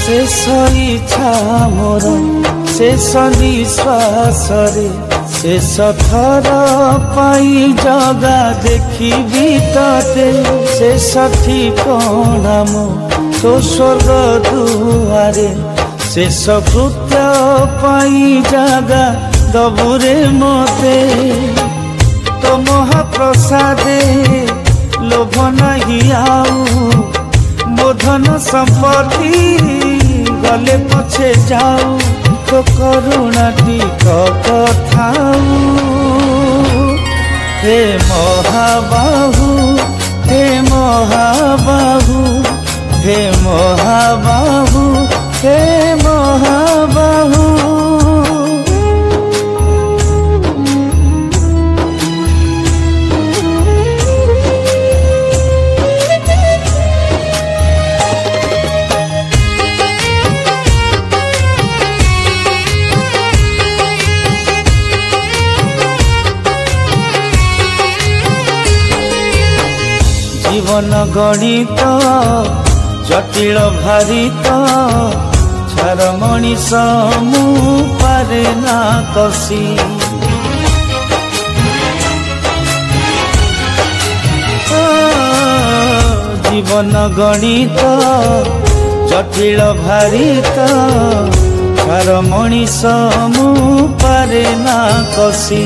शेष इच्छा मोर शेष निश्वास रे शेष थर पाई जगा देखी तते शेष ठिकଣା मो तो स्वर्ग दुआरे शेष कृत्य पाई जगा दबुरे मते तो महाप्रसादे लोभ नहीं आऊ मोधन संपत्ति गले पछे जाऊ तो करुणा कथाऊ हे महाबाहु हे महाबाहु हे महाबाहु हे महाबाहु जीवन गणित जटिल भारित छार मनीष मु पारे ना कसी जीवन गणित जटिल भारित छार मनीष मु पारे ना कसी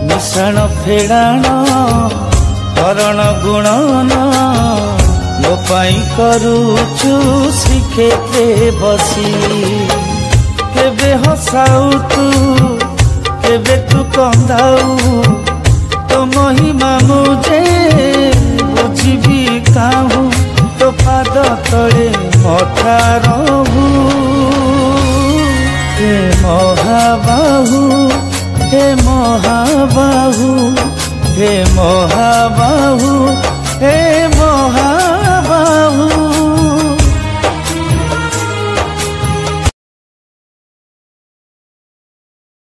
मिश्रण फेड़ाण हरण गुणन मो पाई करूचु श्रीक्षेत्रे बसी केबे हसाऊ तू केबे तू कंदाऊ तो महिमा मुझे बुझी काहू तो पाद तले मथा रहू हे महाबाहु हे महाबाहु हे महाबाहु हे महा